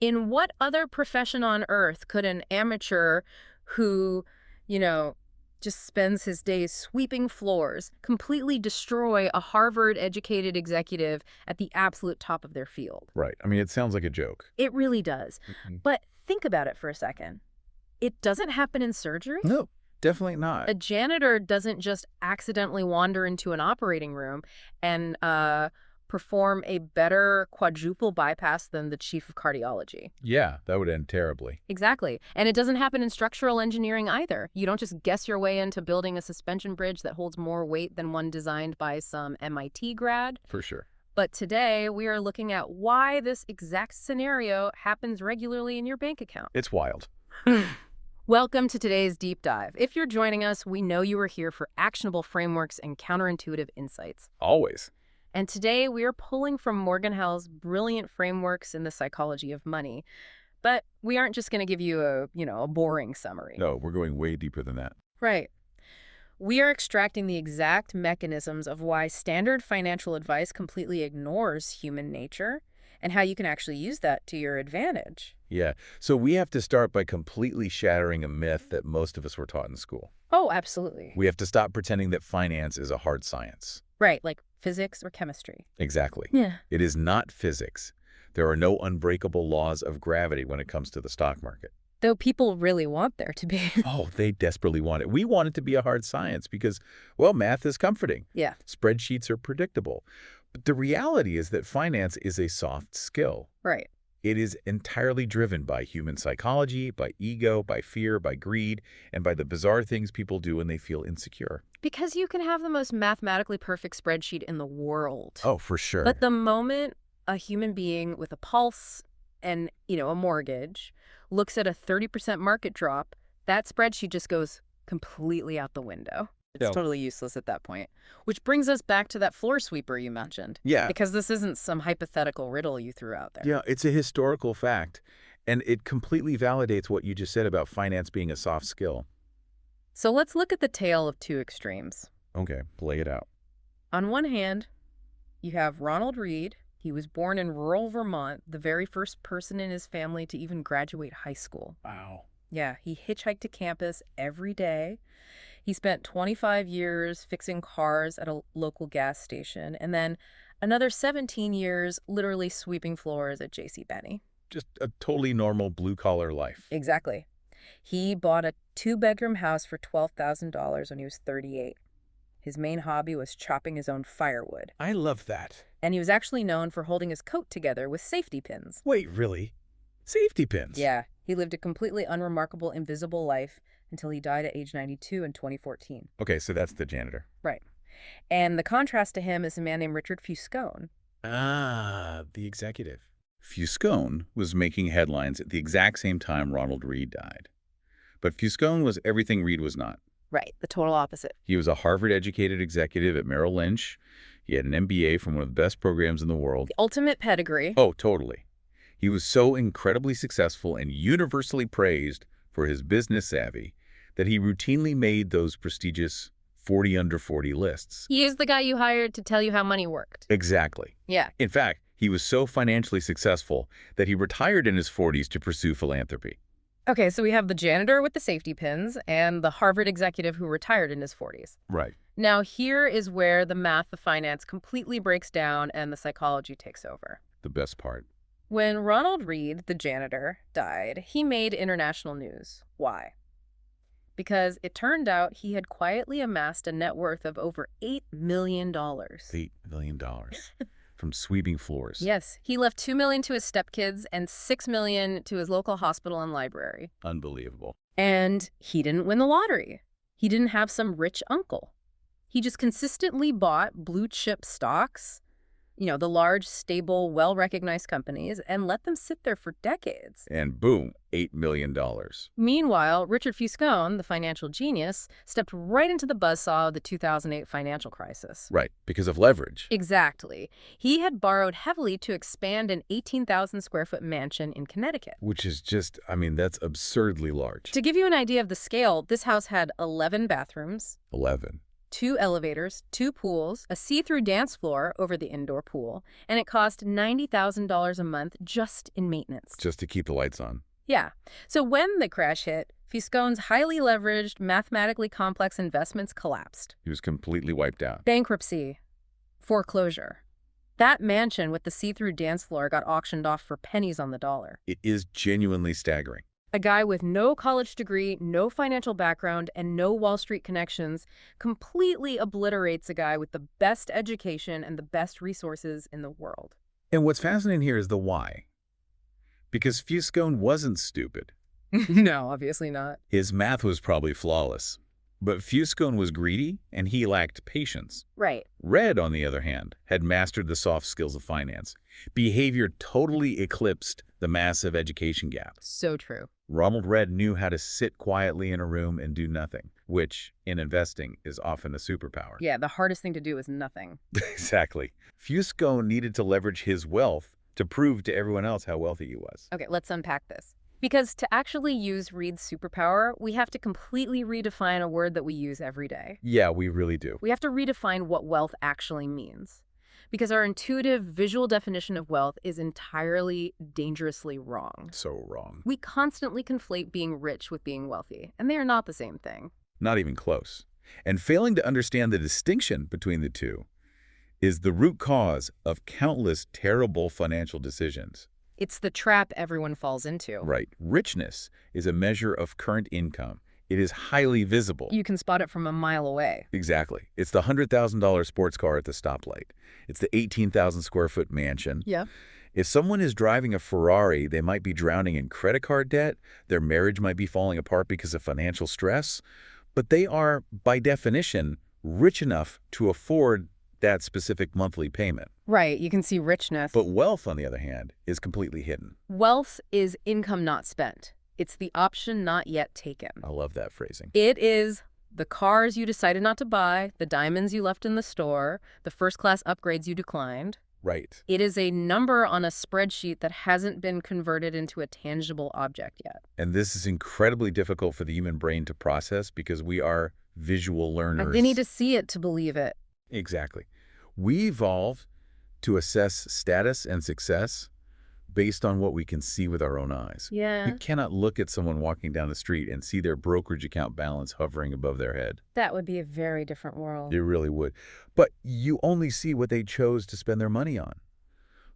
In what other profession on earth could an amateur who, you know, just spends his days sweeping floors completely destroy a Harvard-educated executive at the absolute top of their field? Right. I mean, it sounds like a joke. It really does. Mhm. But think about it for a second. It doesn't happen in surgery. No, definitely not. A janitor doesn't just accidentally wander into an operating room and perform a better quadruple bypass than the chief of cardiology. Yeah, that would end terribly. Exactly. And it doesn't happen in structural engineering either. You don't just guess your way into building a suspension bridge that holds more weight than one designed by some MIT grad. For sure. But today, we are looking at why this exact scenario happens regularly in your bank account. It's wild. Welcome to today's deep dive. If you're joining us, we know you are here for actionable frameworks and counterintuitive insights. Always. And today we are pulling from Morgan Hill's brilliant frameworks in the psychology of money. But we aren't just going to give you a boring summary. No, we're going way deeper than that. Right. We are extracting the exact mechanisms of why standard financial advice completely ignores human nature and how you can actually use that to your advantage. Yeah. So we have to start by completely shattering a myth that most of us were taught in school. Oh, absolutely. We have to stop pretending that finance is a hard science. Right, like physics or chemistry. Exactly. Yeah. It is not physics. There are no unbreakable laws of gravity when it comes to the stock market. Though people really want there to be. Oh, they desperately want it. We want it to be a hard science because, well, math is comforting. Yeah. Spreadsheets are predictable. But the reality is that finance is a soft skill. Right. It is entirely driven by human psychology, by ego, by fear, by greed, and by the bizarre things people do when they feel insecure. Because you can have the most mathematically perfect spreadsheet in the world. Oh, for sure. But the moment a human being with a pulse and, a mortgage looks at a 30% market drop, that spreadsheet just goes completely out the window. It's Yeah. totally useless at that point. Which brings us back to that floor sweeper you mentioned. Yeah. Because this isn't some hypothetical riddle you threw out there. Yeah, it's a historical fact, and it completely validates what you just said about finance being a soft skill. So let's look at the tale of two extremes. Okay, lay it out. On one hand, you have Ronald Reed. He was born in rural Vermont, the very first person in his family to even graduate high school. Wow. Yeah, he hitchhiked to campus every day. He spent 25 years fixing cars at a local gas station, and then another 17 years literally sweeping floors at JCPenney. Just a totally normal blue-collar life. Exactly. He bought a 2-bedroom house for $12,000 when he was 38. His main hobby was chopping his own firewood. I love that. And he was actually known for holding his coat together with safety pins. Wait, really? Safety pins? Yeah, he lived a completely unremarkable, invisible life until he died at age 92 in 2014. Okay, so that's the janitor. Right. And the contrast to him is a man named Richard Fuscone. Ah, the executive. Fuscone was making headlines at the exact same time Ronald Reed died. But Fuscone was everything Reed was not. Right, the total opposite. He was a Harvard-educated executive at Merrill Lynch. He had an MBA from one of the best programs in the world. The ultimate pedigree. Oh, totally. He was so incredibly successful and universally praised for his business savvy that he routinely made those prestigious 40 under 40 lists. He is the guy you hired to tell you how money worked. Exactly. Yeah. In fact, he was so financially successful that he retired in his 40s to pursue philanthropy. Okay, so we have the janitor with the safety pins and the Harvard executive who retired in his 40s. Right. Now, here is where the math of finance completely breaks down and the psychology takes over. The best part. When Ronald Reed, the janitor, died, he made international news. Why? Because it turned out he had quietly amassed a net worth of over $8 million. $8 million from sweeping floors. Yes, he left $2 million to his stepkids and $6 million to his local hospital and library. Unbelievable. And he didn't win the lottery. He didn't have some rich uncle. He just consistently bought blue chip stocks, the large, stable, well-recognized companies, and let them sit there for decades. And boom, $8 million. Meanwhile, Richard Fuscone, the financial genius, stepped right into the buzzsaw of the 2008 financial crisis. Right, because of leverage. Exactly. He had borrowed heavily to expand an 18,000-square-foot mansion in Connecticut. Which is just, that's absurdly large. To give you an idea of the scale, this house had 11 bathrooms. 11. 2 elevators, 2 pools, a see-through dance floor over the indoor pool, and it cost $90,000 a month just in maintenance. Just to keep the lights on. Yeah. So when the crash hit, Fiscone's highly leveraged, mathematically complex investments collapsed. He was completely wiped out. Bankruptcy. Foreclosure. That mansion with the see-through dance floor got auctioned off for pennies on the dollar. It is genuinely staggering. A guy with no college degree, no financial background, and no Wall Street connections completely obliterates a guy with the best education and the best resources in the world. And what's fascinating here is the why. Because Fiscone wasn't stupid. No, obviously not. His math was probably flawless. But Fiscone was greedy, and he lacked patience. Right. Red, on the other hand, had mastered the soft skills of finance. Behavior totally eclipsed the massive education gap. So true. Ronald Red knew how to sit quietly in a room and do nothing, which, in investing, is often a superpower. Yeah, the hardest thing to do is nothing. Exactly. Fiscone needed to leverage his wealth to prove to everyone else how wealthy he was. Okay, let's unpack this. Because to actually use Reed's superpower, we have to completely redefine a word that we use every day. Yeah, we really do. We have to redefine what wealth actually means. Because our intuitive visual definition of wealth is entirely dangerously wrong. So wrong. We constantly conflate being rich with being wealthy, and they are not the same thing. Not even close. And failing to understand the distinction between the two is the root cause of countless terrible financial decisions. It's the trap everyone falls into. Right. Richness is a measure of current income. It is highly visible. You can spot it from a mile away. Exactly. It's the $100,000 sports car at the stoplight. It's the 18,000 square foot mansion. Yeah. If someone is driving a Ferrari, they might be drowning in credit card debt. Their marriage might be falling apart because of financial stress. But they are, by definition, rich enough to afford that specific monthly payment. Right, you can see richness. But wealth, on the other hand, is completely hidden. Wealth is income not spent. It's the option not yet taken. I love that phrasing. It is the cars you decided not to buy, the diamonds you left in the store, the first-class upgrades you declined. Right. It is a number on a spreadsheet that hasn't been converted into a tangible object yet. And this is incredibly difficult for the human brain to process because we are visual learners. They need to see it to believe it. Exactly. We evolved to assess status and success based on what we can see with our own eyes. Yeah. You cannot look at someone walking down the street and see their brokerage account balance hovering above their head. That would be a very different world. It really would. But you only see what they chose to spend their money on.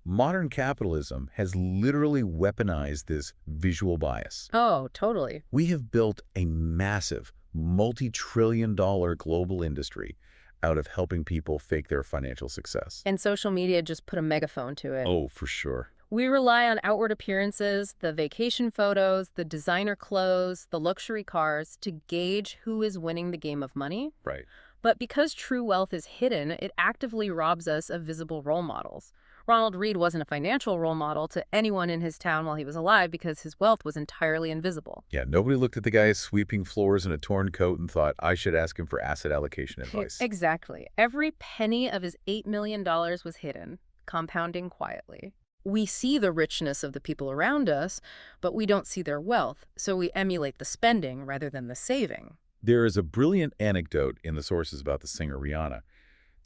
Modern capitalism has literally weaponized this visual bias. Oh, totally. We have built a massive, multi-trillion-dollar global industry out of helping people fake their financial success. And social media just put a megaphone to it. Oh, for sure. We rely on outward appearances, the vacation photos, the designer clothes, the luxury cars to gauge who is winning the game of money. Right. But because true wealth is hidden, it actively robs us of visible role models. Ronald Reed wasn't a financial role model to anyone in his town while he was alive because his wealth was entirely invisible. Yeah, nobody looked at the guy sweeping floors in a torn coat and thought, I should ask him for asset allocation advice. Exactly. Every penny of his $8 million was hidden, compounding quietly. We see the richness of the people around us, but we don't see their wealth, so we emulate the spending rather than the saving. There is a brilliant anecdote in the sources about the singer Rihanna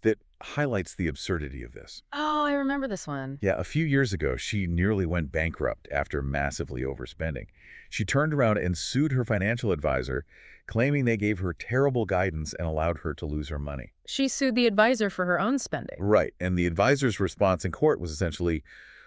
that highlights the absurdity of this. Oh, I remember this one. Yeah, a few years ago, she nearly went bankrupt after massively overspending. She turned around and sued her financial advisor, claiming they gave her terrible guidance and allowed her to lose her money. She sued the advisor for her own spending. Right, and the advisor's response in court was essentially,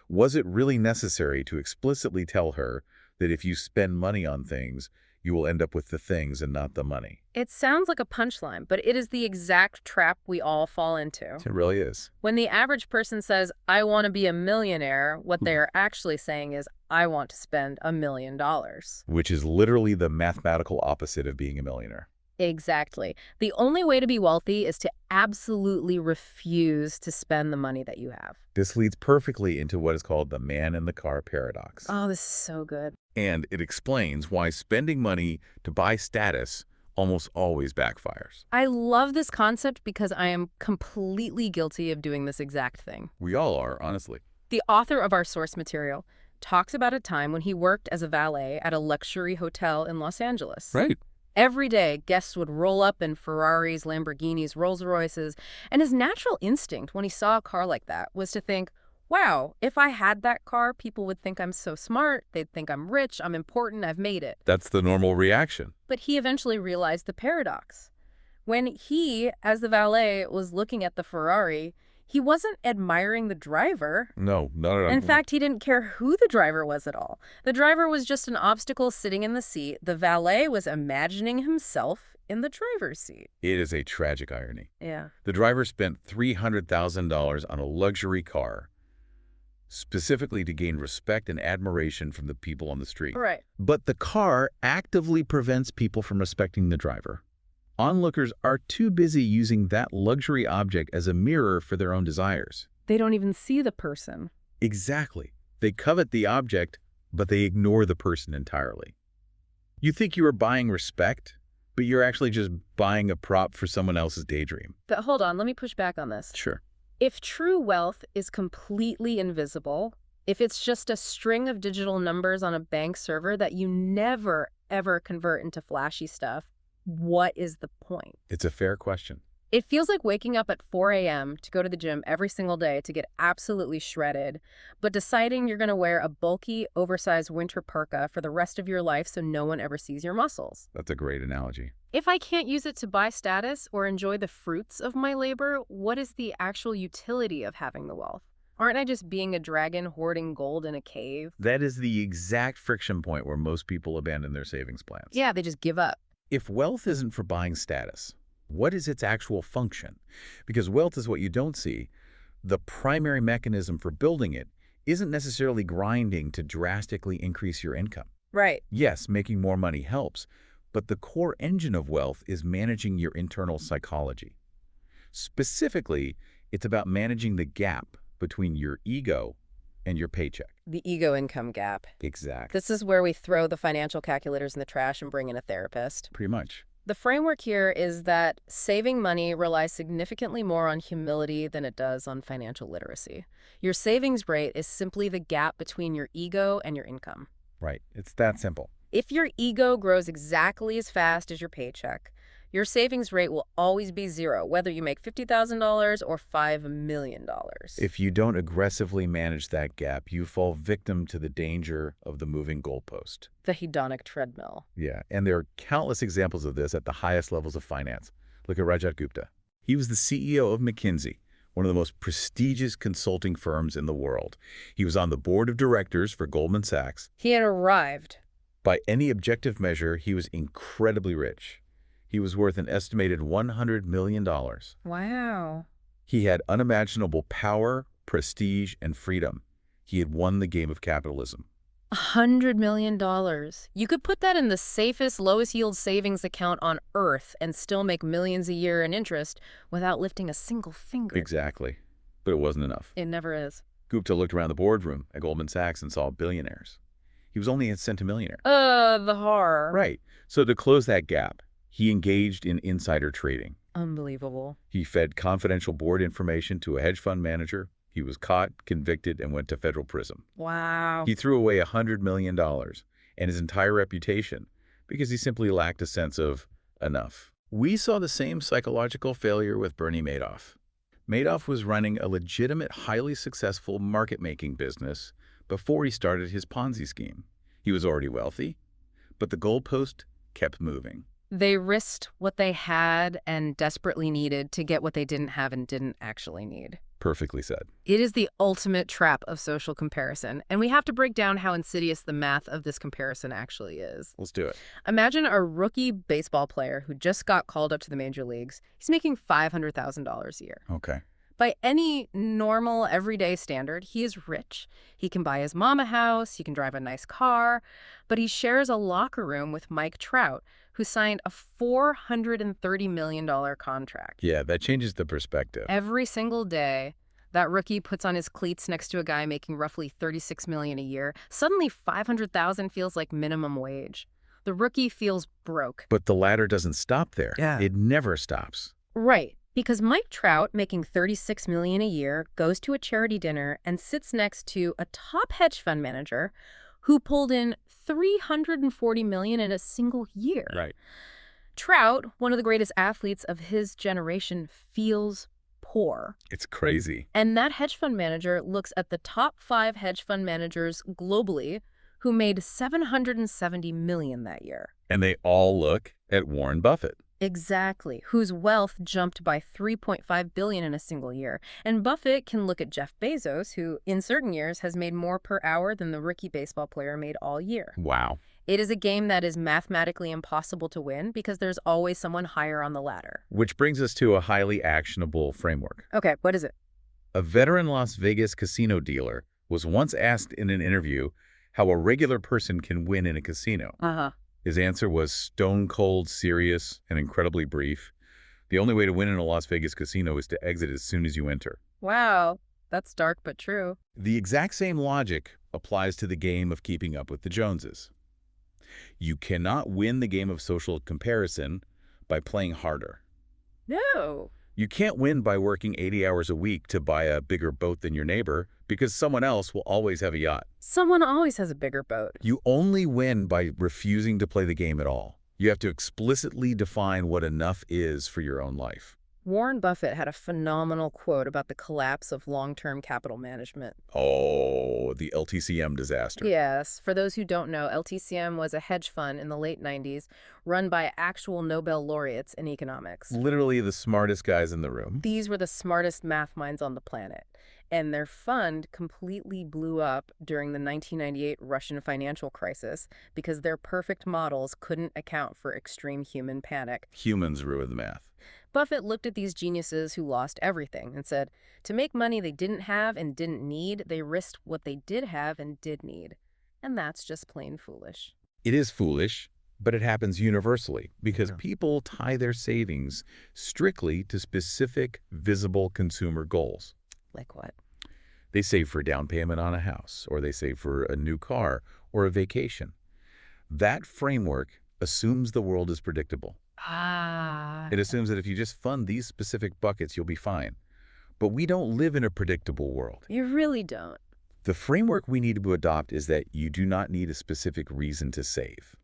was it really necessary to explicitly tell her that if you spend money on things, you will end up with the things and not the money? It sounds like a punchline, but it is the exact trap we all fall into. It really is. When the average person says, I want to be a millionaire, what they are actually saying is, I want to spend $1 million. Which is literally the mathematical opposite of being a millionaire. Exactly. The only way to be wealthy is to absolutely refuse to spend the money that you have. This leads perfectly into what is called the man in the car paradox. Oh, this is so good. And it explains why spending money to buy status almost always backfires. I love this concept because I am completely guilty of doing this exact thing. We all are, honestly. The author of our source material talks about a time when he worked as a valet at a luxury hotel in Los Angeles. Right. Every day, guests would roll up in Ferraris, Lamborghinis, Rolls-Royces, and his natural instinct when he saw a car like that was to think, wow, if I had that car, people would think I'm so smart, they'd think I'm rich, I'm important, I've made it. That's the normal reaction. But he eventually realized the paradox. When he, as the valet, was looking at the Ferrari, he wasn't admiring the driver. No, not at all. In fact, he didn't care who the driver was at all. The driver was just an obstacle sitting in the seat. The valet was imagining himself in the driver's seat. It is a tragic irony. Yeah. The driver spent $300,000 on a luxury car, specifically to gain respect and admiration from the people on the street. Right. But the car actively prevents people from respecting the driver. Onlookers are too busy using that luxury object as a mirror for their own desires. They don't even see the person. Exactly. They covet the object, but they ignore the person entirely. You think you are buying respect, but you're actually just buying a prop for someone else's daydream. But hold on, let me push back on this. Sure. If true wealth is completely invisible, if it's just a string of digital numbers on a bank server that you never, ever convert into flashy stuff, what is the point? It's a fair question. It feels like waking up at 4 a.m. to go to the gym every single day to get absolutely shredded, but deciding you're going to wear a bulky, oversized winter parka for the rest of your life so no one ever sees your muscles. That's a great analogy. If I can't use it to buy status or enjoy the fruits of my labor, what is the actual utility of having the wealth? Aren't I just being a dragon hoarding gold in a cave? That is the exact friction point where most people abandon their savings plans. Yeah, they just give up. If wealth isn't for buying status, what is its actual function? Because wealth is what you don't see. The primary mechanism for building it isn't necessarily grinding to drastically increase your income. Right. Yes, making more money helps, but the core engine of wealth is managing your internal psychology. Specifically, it's about managing the gap between your ego and your paycheck. The ego-income gap. Exactly. This is where we throw the financial calculators in the trash and bring in a therapist. Pretty much. The framework here is that saving money relies significantly more on humility than it does on financial literacy. Your savings rate is simply the gap between your ego and your income. Right. It's that simple. If your ego grows exactly as fast as your paycheck, your savings rate will always be zero, whether you make $50,000 or $5 million. If you don't aggressively manage that gap, you fall victim to the danger of the moving goalpost. The hedonic treadmill. Yeah, and there are countless examples of this at the highest levels of finance. Look at Rajat Gupta. He was the CEO of McKinsey, one of the most prestigious consulting firms in the world. He was on the board of directors for Goldman Sachs. He had arrived. By any objective measure, he was incredibly rich. He was worth an estimated $100 million. Wow. He had unimaginable power, prestige, and freedom. He had won the game of capitalism. $100 million. You could put that in the safest, lowest yield savings account on earth and still make millions a year in interest without lifting a single finger. Exactly. But it wasn't enough. It never is. Gupta looked around the boardroom at Goldman Sachs and saw billionaires. He was only a centimillionaire. The horror. Right. So to close that gap, he engaged in insider trading. Unbelievable. He fed confidential board information to a hedge fund manager. He was caught, convicted, and went to federal prison. Wow. He threw away $100 million and his entire reputation because he simply lacked a sense of enough. We saw the same psychological failure with Bernie Madoff. Madoff was running a legitimate, highly successful market-making business before he started his Ponzi scheme. He was already wealthy, but the goalpost kept moving. They risked what they had and desperately needed to get what they didn't have and didn't actually need. Perfectly said. It is the ultimate trap of social comparison, and we have to break down how insidious the math of this comparison actually is. Let's do it. Imagine a rookie baseball player who just got called up to the major leagues. He's making $500,000 a year. Okay. By any normal, everyday standard, he is rich. He can buy his mom a house, he can drive a nice car, but he shares a locker room with Mike Trout, who signed a $430 million contract. Yeah, that changes the perspective. Every single day, that rookie puts on his cleats next to a guy making roughly $36 million a year. Suddenly, $500,000 feels like minimum wage. The rookie feels broke. But the ladder doesn't stop there. Yeah. It never stops. Right. Because Mike Trout, making $36 million a year, goes to a charity dinner and sits next to a top hedge fund manager who pulled in $340 million in a single year. Right. Trout, one of the greatest athletes of his generation, feels poor. It's crazy. And that hedge fund manager looks at the top 5 hedge fund managers globally who made 770 million that year. And they all look at Warren Buffett. Exactly, whose wealth jumped by 3.5 billion in a single year. And Buffett can look at Jeff Bezos, who in certain years has made more per hour than the rookie baseball player made all year. Wow. It is a game that is mathematically impossible to win because there's always someone higher on the ladder. Which brings us to a highly actionable framework. Okay, what is it? A veteran Las Vegas casino dealer was once asked in an interview how a regular person can win in a casino. Uh-huh. His answer was stone cold, serious, and incredibly brief. The only way to win in a Las Vegas casino is to exit as soon as you enter. Wow, that's dark but true. The exact same logic applies to the game of keeping up with the Joneses. You cannot win the game of social comparison by playing harder. No. You can't win by working 80 hours a week to buy a bigger boat than your neighbor because someone else will always have a yacht. Someone always has a bigger boat. You only win by refusing to play the game at all. You have to explicitly define what enough is for your own life. Warren Buffett had a phenomenal quote about the collapse of long-term capital management. Oh, the LTCM disaster. Yes, for those who don't know, LTCM was a hedge fund in the late 90s run by actual Nobel laureates in economics. Literally the smartest guys in the room. These were the smartest math minds on the planet, and their fund completely blew up during the 1998 Russian financial crisis because their perfect models couldn't account for extreme human panic. Humans ruin the math. Buffett looked at these geniuses who lost everything and said, to make money they didn't have and didn't need, they risked what they did have and did need. And that's just plain foolish. It is foolish, but it happens universally because people tie their savings strictly to specific, visible consumer goals. Like what? They save for a down payment on a house, or they save for a new car or a vacation. That framework assumes the world is predictable. Ah. It assumes that if you just fund these specific buckets, you'll be fine. But we don't live in a predictable world. You really don't. The framework we need to adopt is that you do not need a specific reason to save.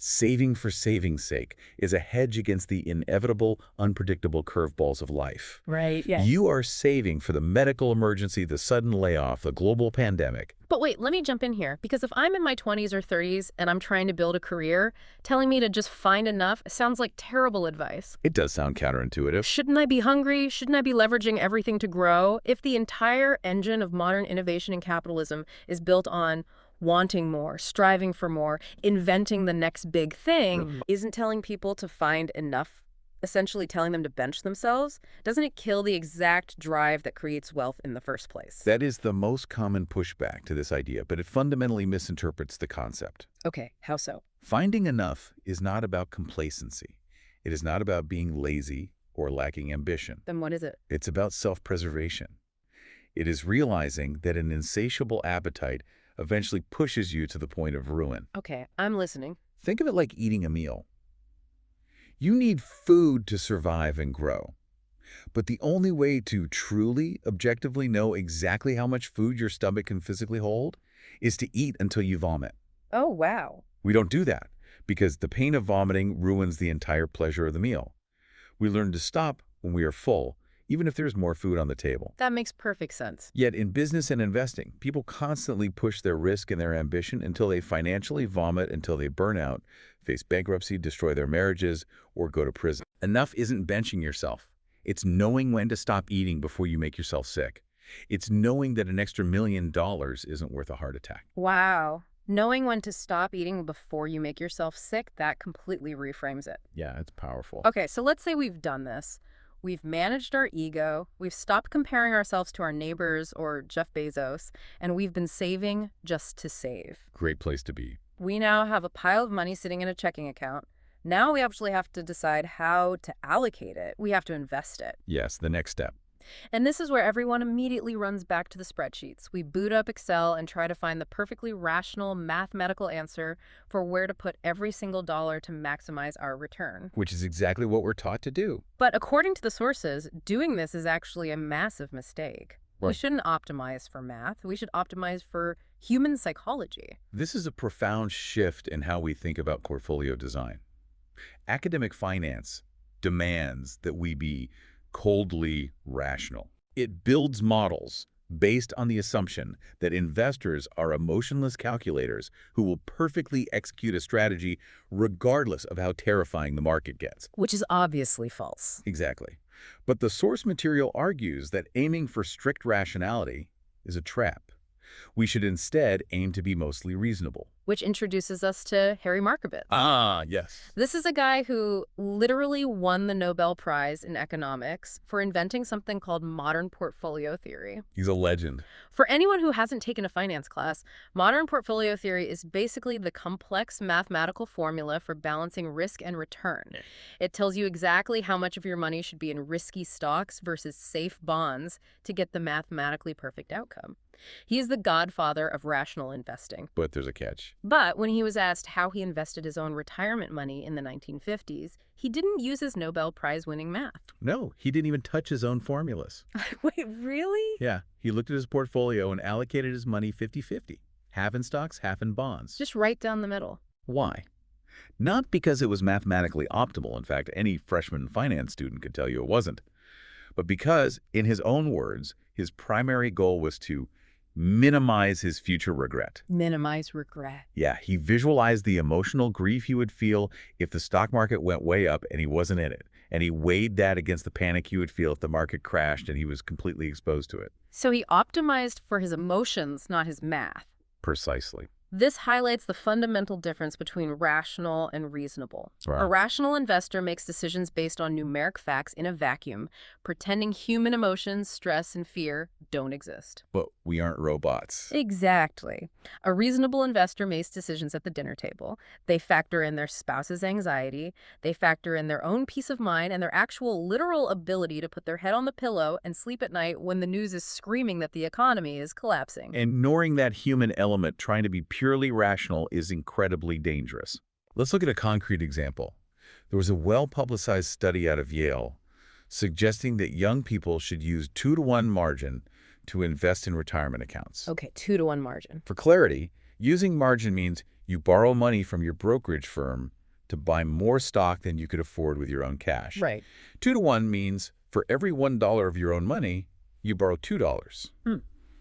Saving for saving's sake is a hedge against the inevitable, unpredictable curveballs of life. Right, yeah. You are saving for the medical emergency, the sudden layoff, the global pandemic. But wait, let me jump in here, because if I'm in my 20s or 30s and I'm trying to build a career, telling me to just find enough sounds like terrible advice. It does sound counterintuitive. Shouldn't I be hungry? Shouldn't I be leveraging everything to grow? If the entire engine of modern innovation and capitalism is built on wanting more, striving for more, inventing the next big thing, isn't telling people to find enough essentially telling them to bench themselves? Doesn't it kill the exact drive that creates wealth in the first place? That is the most common pushback to this idea, but it fundamentally misinterprets the concept. Okay, how so? Finding enough is not about complacency. It is not about being lazy or lacking ambition. Then what is it? It's about self-preservation. It is realizing that an insatiable appetite eventually pushes you to the point of ruin. Okay, I'm listening. Think of it like eating a meal. You need food to survive and grow. But the only way to truly, objectively know exactly how much food your stomach can physically hold is to eat until you vomit. Oh, wow. We don't do that because the pain of vomiting ruins the entire pleasure of the meal. We learn to stop when we are full, even if there's more food on the table. That makes perfect sense. Yet in business and investing, people constantly push their risk and their ambition until they financially vomit, until they burn out, face bankruptcy, destroy their marriages, or go to prison. Enough isn't benching yourself. It's knowing when to stop eating before you make yourself sick. It's knowing that an extra $1 million isn't worth a heart attack. Wow. Knowing when to stop eating before you make yourself sick, that completely reframes it. Yeah, it's powerful. Okay, so let's say we've done this. We've managed our ego, we've stopped comparing ourselves to our neighbors or Jeff Bezos, and we've been saving just to save. Great place to be. We now have a pile of money sitting in a checking account. Now we actually have to decide how to allocate it. We have to invest it. Yes, the next step. And this is where everyone immediately runs back to the spreadsheets. We boot up Excel and try to find the perfectly rational mathematical answer for where to put every single dollar to maximize our return. Which is exactly what we're taught to do. But according to the sources, doing this is actually a massive mistake. Right. We shouldn't optimize for math. We should optimize for human psychology. This is a profound shift in how we think about portfolio design. Academic finance demands that we be coldly rational. It builds models based on the assumption that investors are emotionless calculators who will perfectly execute a strategy regardless of how terrifying the market gets. Which is obviously false. Exactly. But the source material argues that aiming for strict rationality is a trap. We should instead aim to be mostly reasonable. Which introduces us to Harry Markowitz. Ah, yes. This is a guy who literally won the Nobel Prize in economics for inventing something called modern portfolio theory. He's a legend. For anyone who hasn't taken a finance class, modern portfolio theory is basically the complex mathematical formula for balancing risk and return. It tells you exactly how much of your money should be in risky stocks versus safe bonds to get the mathematically perfect outcome. He is the godfather of rational investing. But there's a catch. But when he was asked how he invested his own retirement money in the 1950s, he didn't use his Nobel Prize-winning math. No, he didn't even touch his own formulas. Wait, really? Yeah, he looked at his portfolio and allocated his money 50-50. Half in stocks, half in bonds. Just right down the middle. Why? Not because it was mathematically optimal. In fact, any freshman finance student could tell you it wasn't. But because, in his own words, his primary goal was to minimize his future regret. Minimize regret. Yeah, he visualized the emotional grief he would feel if the stock market went way up and he wasn't in it. And he weighed that against the panic he would feel if the market crashed and he was completely exposed to it. So he optimized for his emotions, not his math. Precisely. This highlights the fundamental difference between rational and reasonable. Right. A rational investor makes decisions based on numeric facts in a vacuum, pretending human emotions, stress, and fear don't exist. But we aren't robots. Exactly. A reasonable investor makes decisions at the dinner table. They factor in their spouse's anxiety, they factor in their own peace of mind, and their actual literal ability to put their head on the pillow and sleep at night when the news is screaming that the economy is collapsing. Ignoring that human element, trying to be purely rational, is incredibly dangerous. Let's look at a concrete example. There was a well-publicized study out of Yale suggesting that young people should use 2-to-1 margin to invest in retirement accounts. Okay, 2-to-1 margin. For clarity, using margin means you borrow money from your brokerage firm to buy more stock than you could afford with your own cash. Right. 2-to-1 means for every $1 of your own money, you borrow $2.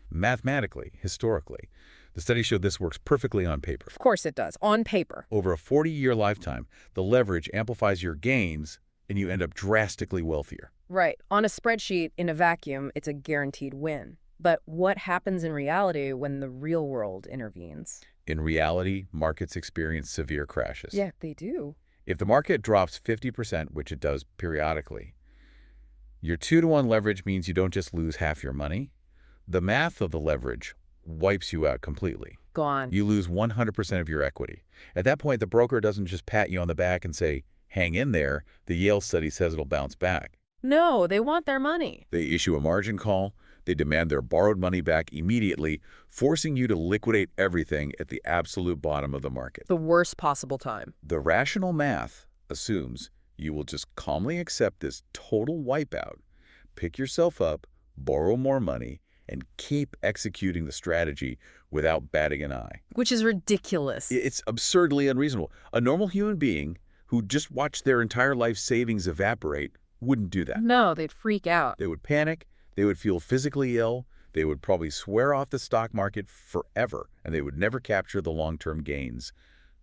Mathematically, historically, the study showed this works perfectly on paper. Of course it does, on paper. Over a 40-year lifetime, the leverage amplifies your gains and you end up drastically wealthier. Right. On a spreadsheet, in a vacuum, it's a guaranteed win. But what happens in reality when the real world intervenes? In reality, markets experience severe crashes. Yeah, they do. If the market drops 50%, which it does periodically, your 2-to-1 leverage means you don't just lose half your money. The math of the leverage wipes you out completely. Gone. You lose 100% of your equity. At that point, the broker doesn't just pat you on the back and say, hang in there, the Yale study says it'll bounce back. No, they want their money. They issue a margin call. They demand their borrowed money back immediately, forcing you to liquidate everything at the absolute bottom of the market. The worst possible time. The rational math assumes you will just calmly accept this total wipeout, pick yourself up, borrow more money, and keep executing the strategy without batting an eye. Which is ridiculous. It's absurdly unreasonable. A normal human being who just watched their entire life savings evaporate wouldn't do that. No, they'd freak out. They would panic, they would feel physically ill, they would probably swear off the stock market forever, and they would never capture the long-term gains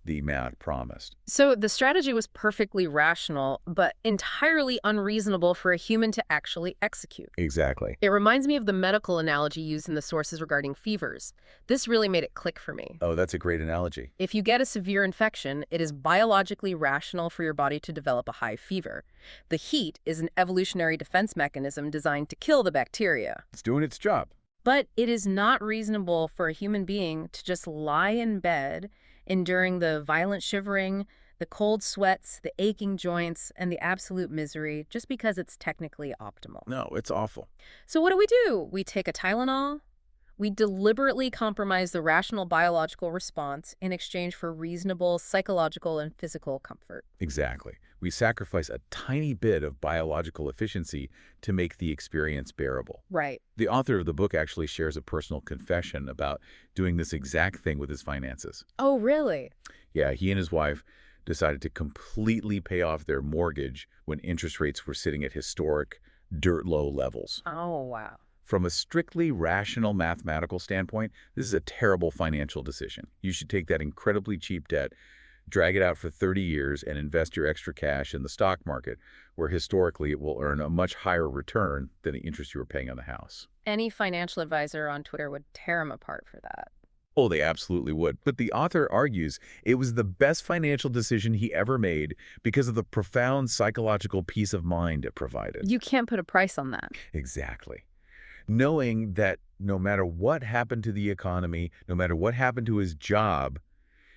the math promised. So the strategy was perfectly rational, but entirely unreasonable for a human to actually execute. Exactly. It reminds me of the medical analogy used in the sources regarding fevers. This really made it click for me. Oh, that's a great analogy. If you get a severe infection, it is biologically rational for your body to develop a high fever. The heat is an evolutionary defense mechanism designed to kill the bacteria. It's doing its job. But it is not reasonable for a human being to just lie in bed, enduring the violent shivering, the cold sweats, the aching joints, and the absolute misery just because it's technically optimal. No, it's awful. So what do? We take a Tylenol? We deliberately compromise the rational biological response in exchange for reasonable psychological and physical comfort. Exactly. We sacrifice a tiny bit of biological efficiency to make the experience bearable. Right. The author of the book actually shares a personal confession about doing this exact thing with his finances. Oh, really? Yeah, he and his wife decided to completely pay off their mortgage when interest rates were sitting at historic, dirt-low levels. Oh, wow. From a strictly rational mathematical standpoint, this is a terrible financial decision. You should take that incredibly cheap debt, drag it out for 30 years, and invest your extra cash in the stock market, where historically it will earn a much higher return than the interest you were paying on the house. Any financial advisor on Twitter would tear him apart for that. Oh, they absolutely would. But the author argues it was the best financial decision he ever made because of the profound psychological peace of mind it provided. You can't put a price on that. Exactly. Knowing that no matter what happened to the economy, no matter what happened to his job,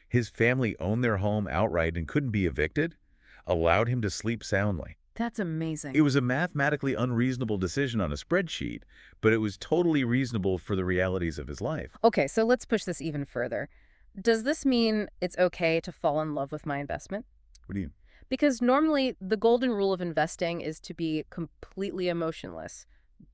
his family owned their home outright and couldn't be evicted, allowed him to sleep soundly. That's amazing. It was a mathematically unreasonable decision on a spreadsheet, but it was totally reasonable for the realities of his life. Okay, so let's push this even further. Does this mean it's okay to fall in love with my investment? What do you... Because normally the golden rule of investing is to be completely emotionless.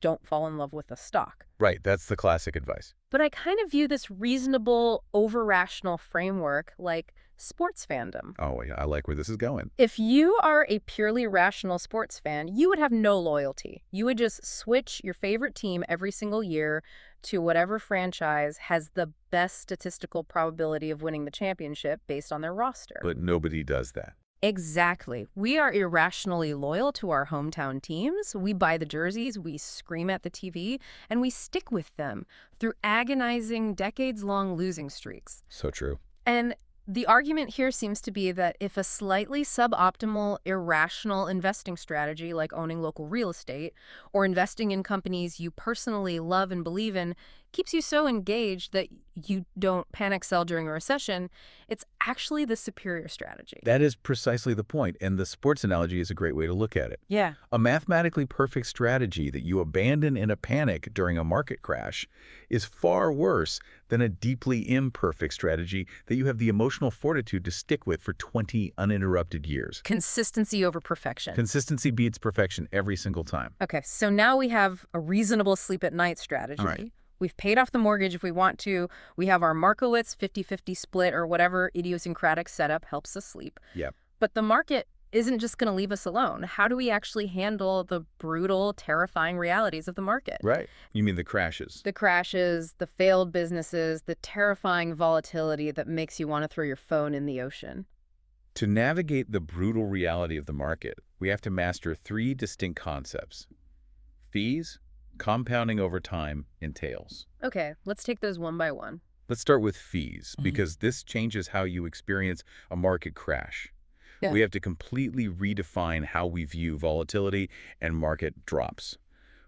Don't fall in love with a stock. Right, that's the classic advice. But I kind of view this reasonable, over-rational framework like sports fandom. Oh, yeah, I like where this is going. If you are a purely rational sports fan, you would have no loyalty. You would just switch your favorite team every single year to whatever franchise has the best statistical probability of winning the championship based on their roster. But nobody does that. Exactly. We are irrationally loyal to our hometown teams. We buy the jerseys, we scream at the TV, and we stick with them through agonizing, decades-long losing streaks. So true. And the argument here seems to be that if a slightly suboptimal, irrational investing strategy like owning local real estate or investing in companies you personally love and believe in keeps you so engaged that you don't panic sell during a recession, it's actually the superior strategy. That is precisely the point, and the sports analogy is a great way to look at it. Yeah. A mathematically perfect strategy that you abandon in a panic during a market crash is far worse than a deeply imperfect strategy that you have the emotional fortitude to stick with for 20 uninterrupted years. Consistency over perfection. Consistency beats perfection every single time. Okay, so now we have a reasonable sleep at night strategy. All right. We've paid off the mortgage if we want to. We have our Markowitz 50-50 split or whatever idiosyncratic setup helps us sleep. Yep. But the market isn't just going to leave us alone. How do we actually handle the brutal, terrifying realities of the market? Right. You mean the crashes? The crashes, the failed businesses, the terrifying volatility that makes you want to throw your phone in the ocean. To navigate the brutal reality of the market, we have to master three distinct concepts: fees, compounding over time, and tails. Okay, let's take those one by one. Let's start with fees, because this changes how you experience a market crash. Yeah. We have to completely redefine how we view volatility and market drops.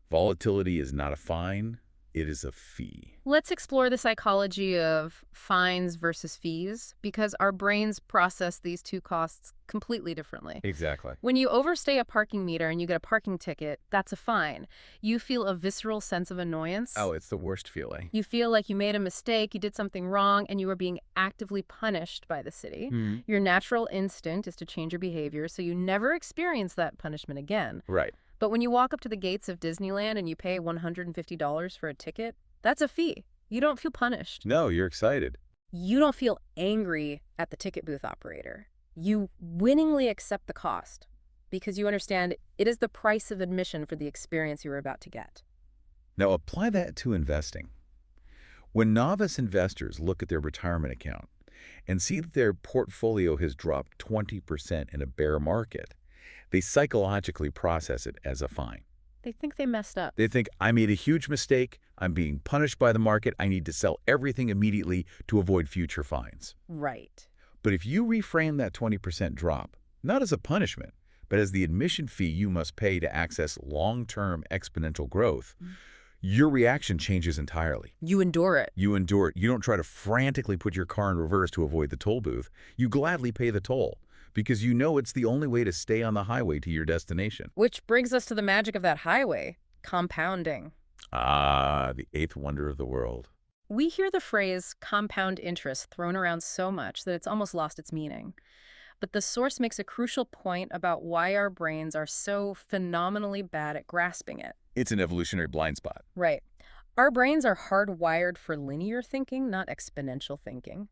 Volatility is not a fine, it is a fee. Let's explore the psychology of fines versus fees, because our brains process these two costs completely differently. Exactly. When you overstay a parking meter and you get a parking ticket, that's a fine. You feel a visceral sense of annoyance. Oh, it's the worst feeling. You feel like you made a mistake, you did something wrong, and you are being actively punished by the city. Your natural instinct is to change your behavior so you never experience that punishment again. Right. But when you walk up to the gates of Disneyland and you pay $150 for a ticket, that's a fee. You don't feel punished. No, you're excited. You don't feel angry at the ticket booth operator. You winningly accept the cost because you understand it is the price of admission for the experience you are about to get. Now apply that to investing. When novice investors look at their retirement account and see that their portfolio has dropped 20% in a bear market, they psychologically process it as a fine. They think they messed up. They think, I made a huge mistake, I'm being punished by the market, I need to sell everything immediately to avoid future fines. Right. But if you reframe that 20% drop, not as a punishment, but as the admission fee you must pay to access long-term exponential growth, your reaction changes entirely. You endure it. You endure it. You don't try to frantically put your car in reverse to avoid the toll booth. You gladly pay the toll, because you know it's the only way to stay on the highway to your destination. Which brings us to the magic of that highway, compounding. Ah, the eighth wonder of the world. We hear the phrase compound interest thrown around so much that it's almost lost its meaning. But the source makes a crucial point about why our brains are so phenomenally bad at grasping it. It's an evolutionary blind spot. Right. Our brains are hardwired for linear thinking, not exponential thinking.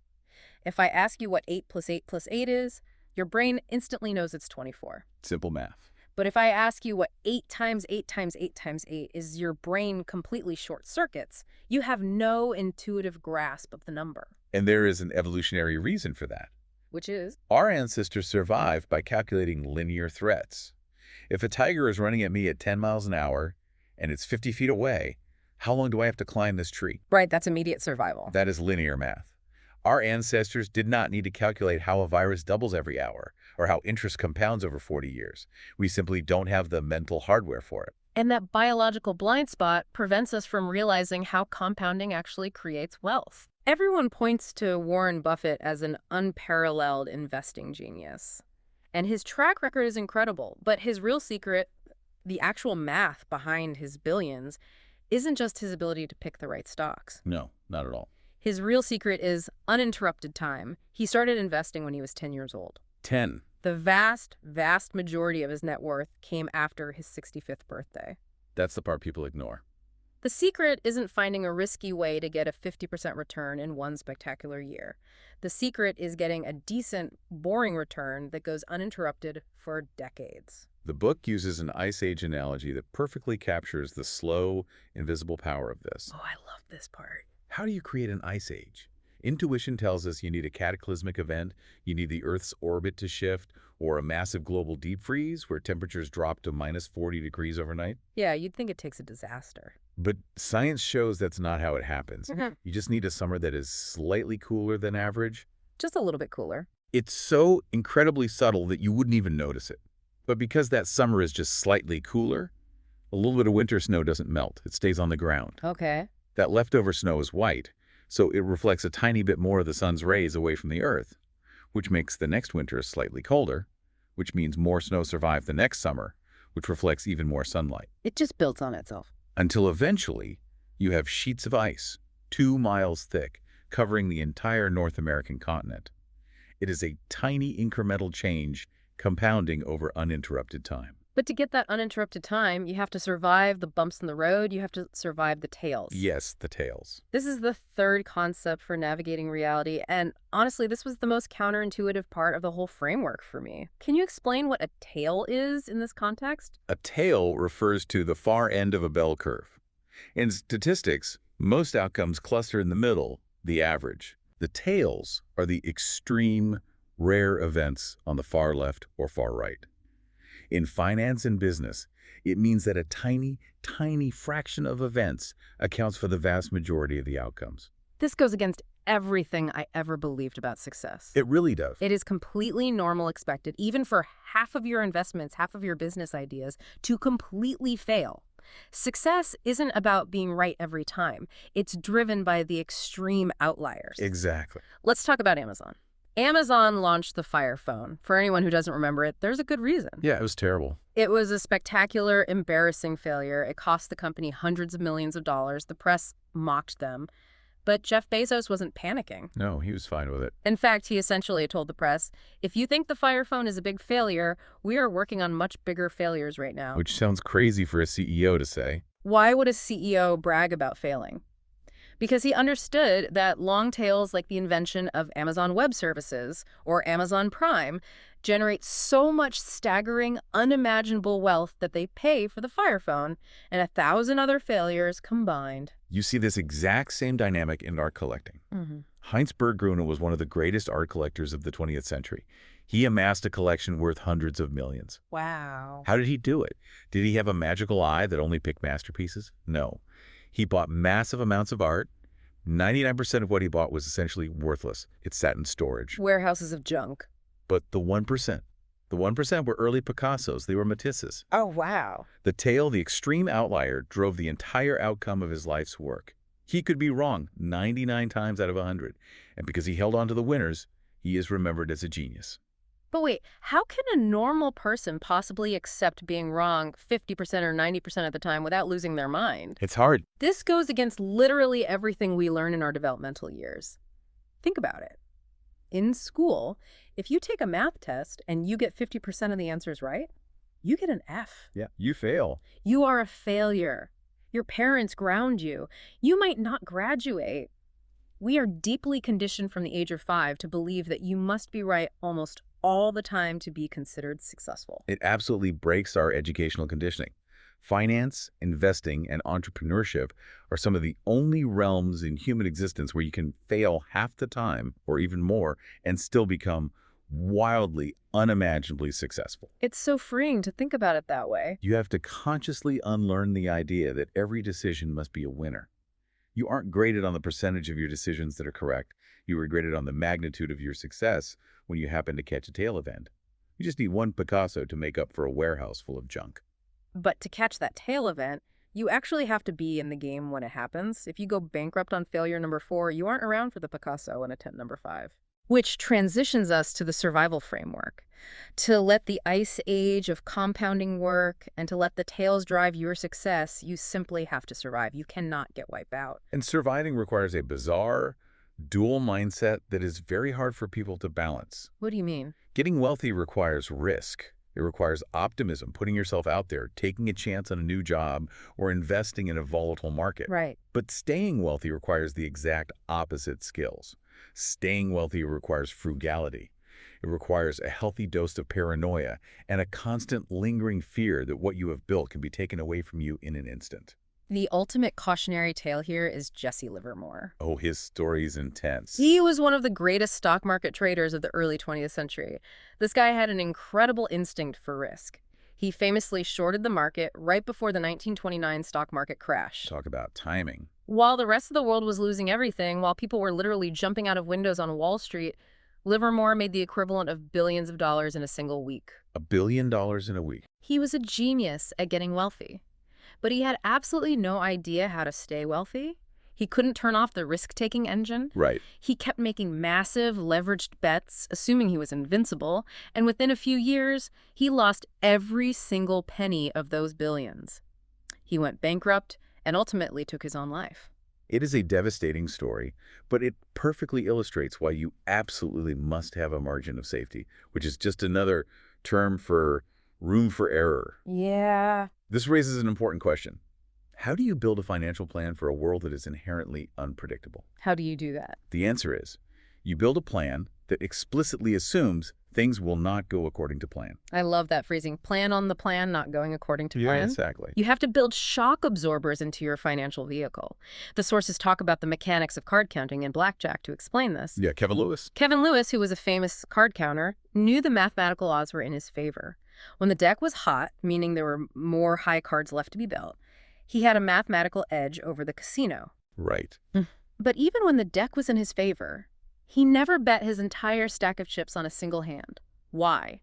If I ask you what 8 plus 8 plus 8 is, Your brain instantly knows it's 24. Simple math. But if I ask you what 8 times 8 times 8 times 8 is, your brain completely short circuits. You have no intuitive grasp of the number. And there is an evolutionary reason for that. Which is? Our ancestors survived by calculating linear threats. If a tiger is running at me at 10 miles an hour and it's 50 feet away, how long do I have to climb this tree? Right, that's immediate survival. That is linear math. Our ancestors did not need to calculate how a virus doubles every hour or how interest compounds over 40 years. We simply don't have the mental hardware for it. And that biological blind spot prevents us from realizing how compounding actually creates wealth. Everyone points to Warren Buffett as an unparalleled investing genius. And his track record is incredible, but his real secret, the actual math behind his billions, isn't just his ability to pick the right stocks. No, not at all. His real secret is uninterrupted time. He started investing when he was 10 years old. 10. The vast, vast majority of his net worth came after his 65th birthday. That's the part people ignore. The secret isn't finding a risky way to get a 50% return in one spectacular year. The secret is getting a decent, boring return that goes uninterrupted for decades. The book uses an ice age analogy that perfectly captures the slow, invisible power of this. Oh, I love this part. How do you create an ice age? Intuition tells us you need a cataclysmic event, you need the Earth's orbit to shift, or a massive global deep freeze where temperatures drop to minus 40 degrees overnight. Yeah, you'd think it takes a disaster. But science shows that's not how it happens. You just need a summer that is slightly cooler than average. Just a little bit cooler. It's so incredibly subtle that you wouldn't even notice it. But because that summer is just slightly cooler, a little bit of winter snow doesn't melt. It stays on the ground. Okay. That leftover snow is white, so it reflects a tiny bit more of the sun's rays away from the Earth, which makes the next winter slightly colder, which means more snow survives the next summer, which reflects even more sunlight. It just builds on itself. Until eventually, you have sheets of ice, 2 miles thick, covering the entire North American continent. It is a tiny incremental change compounding over uninterrupted time. But to get that uninterrupted time, you have to survive the bumps in the road. You have to survive the tails. Yes, the tails. This is the third concept for navigating reality, and honestly, this was the most counterintuitive part of the whole framework for me. Can you explain what a tail is in this context? A tail refers to the far end of a bell curve. In statistics, most outcomes cluster in the middle, the average. The tails are the extreme, rare events on the far left or far right. In finance and business, it means that a tiny, tiny fraction of events accounts for the vast majority of the outcomes. This goes against everything I ever believed about success. It really does. It is completely normal, expected, even for half of your investments, half of your business ideas, to completely fail. Success isn't about being right every time. It's driven by the extreme outliers. Exactly. Let's talk about Amazon. Amazon launched the Fire Phone. For anyone who doesn't remember it, there's a good reason. Yeah, it was terrible. It was a spectacular, embarrassing failure. It cost the company hundreds of millions of dollars. The press mocked them. But Jeff Bezos wasn't panicking. No, he was fine with it. In fact, he essentially told the press, if you think the Fire Phone is a big failure, we are working on much bigger failures right now. Which sounds crazy for a CEO to say. Why would a CEO brag about failing? Because he understood that long tails like the invention of Amazon Web Services or Amazon Prime generate so much staggering, unimaginable wealth that they pay for the Fire Phone and 1,000 other failures combined. You see this exact same dynamic in art collecting. Heinz Berggruen was one of the greatest art collectors of the 20th century. He amassed a collection worth hundreds of millions. Wow. How did he do it? Did he have a magical eye that only picked masterpieces? No. He bought massive amounts of art. 99% of what he bought was essentially worthless. It sat in storage. Warehouses of junk. But the 1% were early Picassos. They were Matisses. Oh, wow. The tail, the extreme outlier, drove the entire outcome of his life's work. He could be wrong 99 times out of 100. And because he held on to the winners, he is remembered as a genius. But wait, how can a normal person possibly accept being wrong 50% or 90% of the time without losing their mind? It's hard. This goes against literally everything we learn in our developmental years. Think about it. In school, if you take a math test and you get 50% of the answers right, you get an F. Yeah, you fail. You are a failure. Your parents ground you. You might not graduate. We are deeply conditioned from the age of 5 to believe that you must be right almost all the time to be considered successful. It absolutely breaks our educational conditioning. Finance, investing, and entrepreneurship are some of the only realms in human existence where you can fail half the time or even more and still become wildly, unimaginably successful. It's so freeing to think about it that way. You have to consciously unlearn the idea that every decision must be a winner. You aren't graded on the percentage of your decisions that are correct. You are graded on the magnitude of your success when you happen to catch a tail event. You just need one Picasso to make up for a warehouse full of junk. But to catch that tail event, you actually have to be in the game when it happens. If you go bankrupt on failure number 4, you aren't around for the Picasso in attempt number 5. Which transitions us to the survival framework. To let the ice age of compounding work and to let the tails drive your success, you simply have to survive. You cannot get wiped out. And surviving requires a bizarre, dual mindset that is very hard for people to balance. What do you mean? Getting wealthy requires risk. It requires optimism, putting yourself out there, taking a chance on a new job, or investing in a volatile market. Right. But staying wealthy requires the exact opposite skills. Staying wealthy requires frugality. It requires a healthy dose of paranoia and a constant lingering fear that what you have built can be taken away from you in an instant. The ultimate cautionary tale here is Jesse Livermore. Oh, his story's intense. He was one of the greatest stock market traders of the early 20th century. This guy had an incredible instinct for risk. He famously shorted the market right before the 1929 stock market crash. Talk about timing. While the rest of the world was losing everything, while people were literally jumping out of windows on Wall Street, Livermore made the equivalent of billions of dollars in a single week. $1 billion in a week. He was a genius at getting wealthy. But he had absolutely no idea how to stay wealthy. He couldn't turn off the risk-taking engine. Right. He kept making massive, leveraged bets, assuming he was invincible, and within a few years, he lost every single penny of those billions. He went bankrupt and ultimately took his own life. It is a devastating story, but it perfectly illustrates why you absolutely must have a margin of safety, which is just another term for room for error. Yeah. This raises an important question. How do you build a financial plan for a world that is inherently unpredictable? How do you do that? The answer is, you build a plan that explicitly assumes things will not go according to plan. I love that phrasing. Plan on the plan, not going according to plan. Exactly. You have to build shock absorbers into your financial vehicle. The sources talk about the mechanics of card counting and blackjack to explain this. Yeah, Kevin Lewis. Kevin Lewis, who was a famous card counter, knew the mathematical odds were in his favor. When the deck was hot, meaning there were more high cards left to be dealt, he had a mathematical edge over the casino. Right. But even when the deck was in his favor, he never bet his entire stack of chips on a single hand. Why?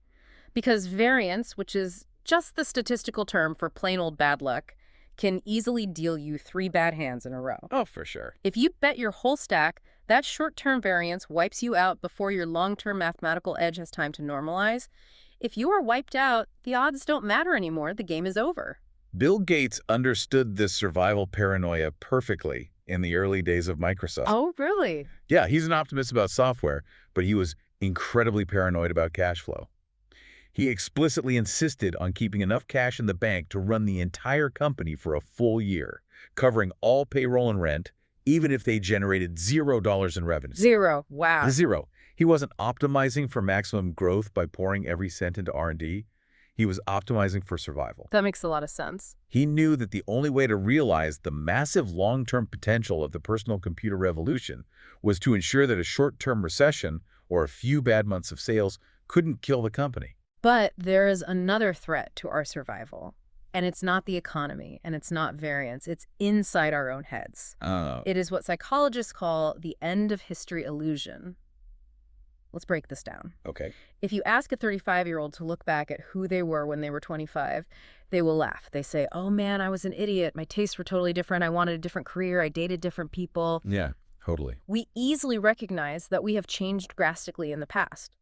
Because variance, which is just the statistical term for plain old bad luck, can easily deal you 3 bad hands in a row. Oh, for sure. If you bet your whole stack, that short-term variance wipes you out before your long-term mathematical edge has time to normalize. If you are wiped out, the odds don't matter anymore. The game is over. Bill Gates understood this survival paranoia perfectly in the early days of Microsoft. Oh, really? Yeah, he's an optimist about software, but he was incredibly paranoid about cash flow. He explicitly insisted on keeping enough cash in the bank to run the entire company for a full year, covering all payroll and rent, even if they generated $0 in revenue. 0. Wow. 0. He wasn't optimizing for maximum growth by pouring every cent into R&D. He was optimizing for survival. That makes a lot of sense. He knew that the only way to realize the massive long-term potential of the personal computer revolution was to ensure that a short-term recession or a few bad months of sales couldn't kill the company. But there is another threat to our survival. And it's not the economy, and it's not variance. It's inside our own heads. It is what psychologists call the end of history illusion. Let's break this down. Okay. If you ask a 35-year-old to look back at who they were when they were 25, they will laugh. They say, oh man, I was an idiot. My tastes were totally different. I wanted a different career. I dated different people. Yeah, totally. We easily recognize that we have changed drastically in the past.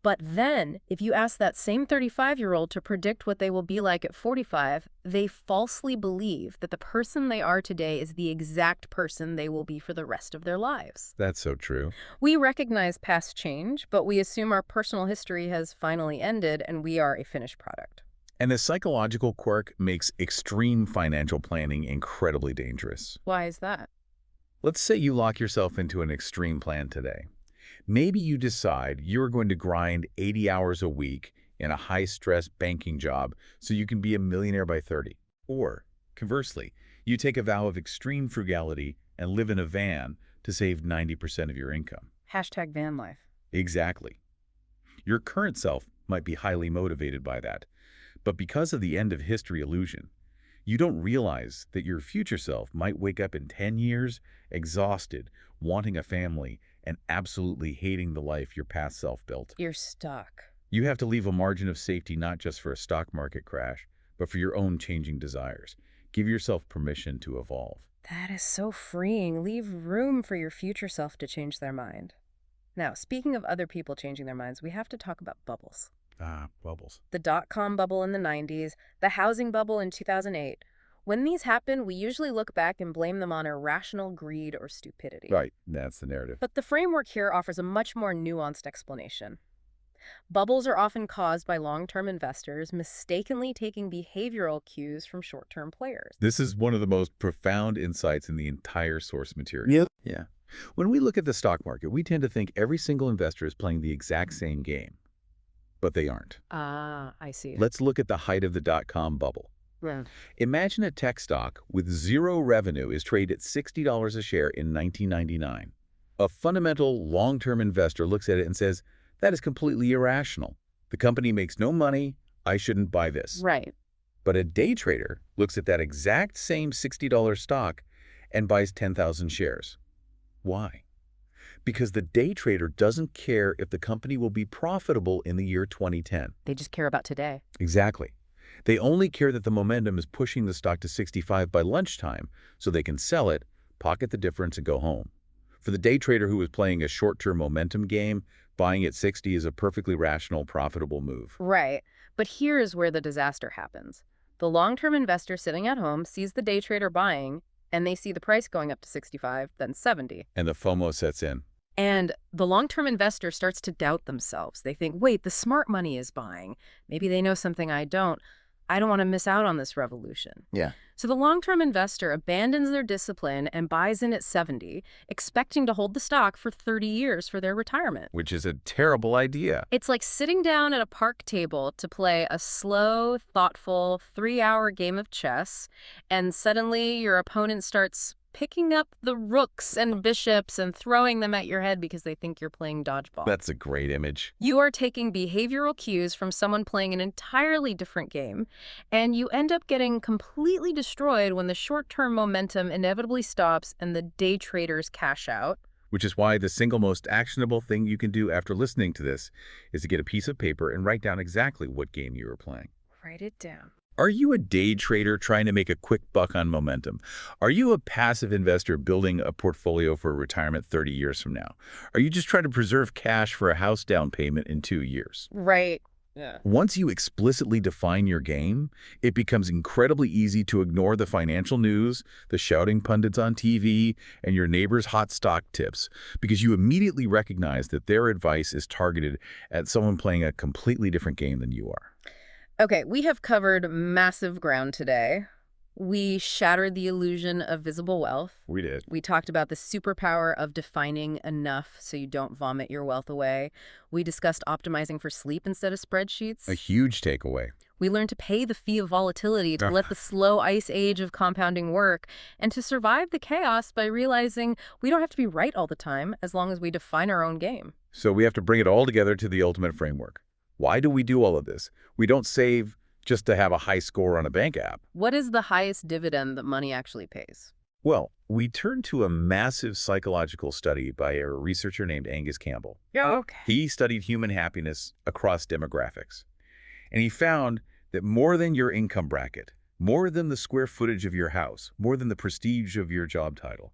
But then, if you ask that same 35-year-old to predict what they will be like at 45, they falsely believe that the person they are today is the exact person they will be for the rest of their lives. That's so true. We recognize past change, but we assume our personal history has finally ended and we are a finished product. And this psychological quirk makes extreme financial planning incredibly dangerous. Why is that? Let's say you lock yourself into an extreme plan today. Maybe you decide you're going to grind 80 hours a week in a high-stress banking job so you can be a millionaire by 30. Or, conversely, you take a vow of extreme frugality and live in a van to save 90% of your income. Hashtag van life. Exactly. Your current self might be highly motivated by that, but because of the end of history illusion, you don't realize that your future self might wake up in 10 years, exhausted, wanting a family, and absolutely hating the life your past self built. You're stuck. You have to leave a margin of safety not just for a stock market crash, but for your own changing desires. Give yourself permission to evolve. That is so freeing. Leave room for your future self to change their mind. Now, speaking of other people changing their minds, we have to talk about bubbles. Ah, bubbles. The dot-com bubble in the 90s, the housing bubble in 2008. When these happen, we usually look back and blame them on irrational greed or stupidity. Right, that's the narrative. But the framework here offers a much more nuanced explanation. Bubbles are often caused by long-term investors mistakenly taking behavioral cues from short-term players. This is one of the most profound insights in the entire source material. Yep. Yeah. When we look at the stock market, we tend to think every single investor is playing the exact same game, but they aren't. Ah, I see. Let's look at the height of the dot-com bubble. Yeah. Imagine a tech stock with zero revenue is traded at $60 a share in 1999. A fundamental long-term investor looks at it and says, that is completely irrational. The company makes no money. I shouldn't buy this. Right. But a day trader looks at that exact same $60 stock and buys 10,000 shares. Why? Because the day trader doesn't care if the company will be profitable in the year 2010. They just care about today. Exactly. They only care that the momentum is pushing the stock to 65 by lunchtime so they can sell it, pocket the difference, and go home. For the day trader who is playing a short-term momentum game, buying at 60 is a perfectly rational, profitable move. Right. But here is where the disaster happens. The long-term investor sitting at home sees the day trader buying, and they see the price going up to 65, then 70. And the FOMO sets in. And the long-term investor starts to doubt themselves. They think, wait, the smart money is buying. Maybe they know something I don't. I don't want to miss out on this revolution. Yeah. So the long-term investor abandons their discipline and buys in at 70, expecting to hold the stock for 30 years for their retirement. Which is a terrible idea. It's like sitting down at a park table to play a slow, thoughtful, 3-hour game of chess, and suddenly your opponent starts picking up the rooks and bishops and throwing them at your head because they think you're playing dodgeball. That's a great image. You are taking behavioral cues from someone playing an entirely different game, and you end up getting completely destroyed when the short-term momentum inevitably stops and the day traders cash out. Which is why the single most actionable thing you can do after listening to this is to get a piece of paper and write down exactly what game you were playing. Write it down. Are you a day trader trying to make a quick buck on momentum? Are you a passive investor building a portfolio for retirement 30 years from now? Are you just trying to preserve cash for a house down payment in 2 years? Right. Yeah. Once you explicitly define your game, it becomes incredibly easy to ignore the financial news, the shouting pundits on TV, and your neighbor's hot stock tips, because you immediately recognize that their advice is targeted at someone playing a completely different game than you are. Okay, we have covered massive ground today. We shattered the illusion of visible wealth. We did. We talked about the superpower of defining enough so you don't vomit your wealth away. We discussed optimizing for sleep instead of spreadsheets. A huge takeaway. We learned to pay the fee of volatility, to let the slow ice age of compounding work, and to survive the chaos by realizing we don't have to be right all the time as long as we define our own game. So we have to bring it all together to the ultimate framework. Why do we do all of this? We don't save just to have a high score on a bank app. What is the highest dividend that money actually pays? Well, we turn to a massive psychological study by a researcher named Angus Campbell. Okay. He studied human happiness across demographics. And he found that more than your income bracket, more than the square footage of your house, more than the prestige of your job title,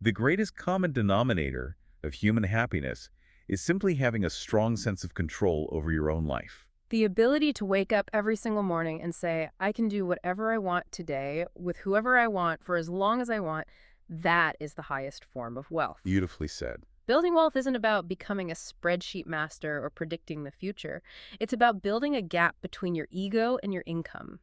the greatest common denominator of human happiness is simply having a strong sense of control over your own life. The ability to wake up every single morning and say, I can do whatever I want today with whoever I want for as long as I want, that is the highest form of wealth. Beautifully said. Building wealth isn't about becoming a spreadsheet master or predicting the future. It's about building a gap between your ego and your income.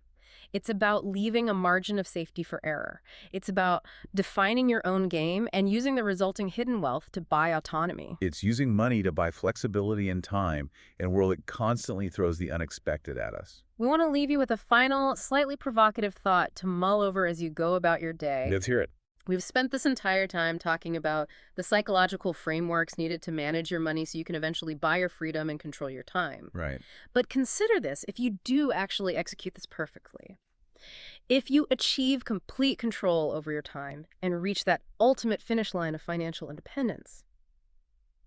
It's about leaving a margin of safety for error. It's about defining your own game and using the resulting hidden wealth to buy autonomy. It's using money to buy flexibility and time in a world that constantly throws the unexpected at us. We want to leave you with a final, slightly provocative thought to mull over as you go about your day. Let's hear it. We've spent this entire time talking about the psychological frameworks needed to manage your money so you can eventually buy your freedom and control your time. Right. But consider this, if you do actually execute this perfectly. If you achieve complete control over your time and reach that ultimate finish line of financial independence,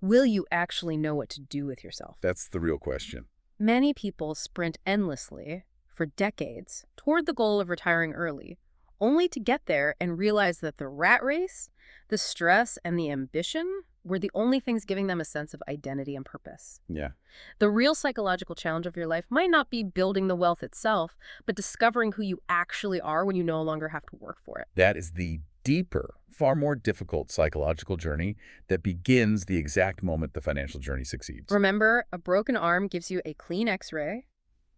will you actually know what to do with yourself? That's the real question. Many people sprint endlessly for decades toward the goal of retiring early, only to get there and realize that the rat race, the stress, and the ambition were the only things giving them a sense of identity and purpose. Yeah. The real psychological challenge of your life might not be building the wealth itself, but discovering who you actually are when you no longer have to work for it. That is the deeper, far more difficult psychological journey that begins the exact moment the financial journey succeeds. Remember, a broken arm gives you a clean x-ray.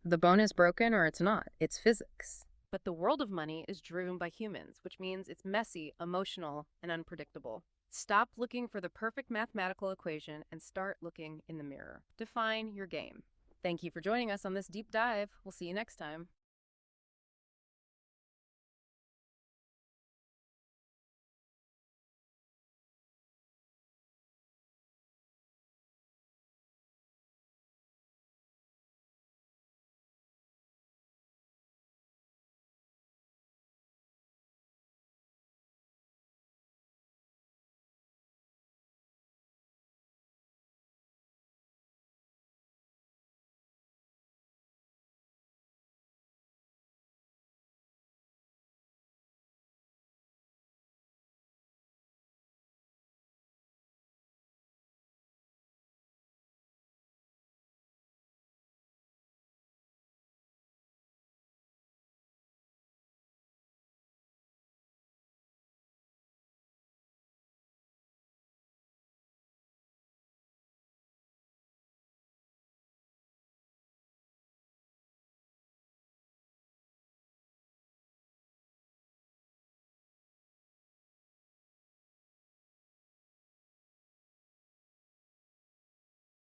The bone is broken or it's not. It's physics. But the world of money is driven by humans, which means it's messy, emotional, and unpredictable. Stop looking for the perfect mathematical equation and start looking in the mirror. Define your game. Thank you for joining us on this deep dive. We'll see you next time.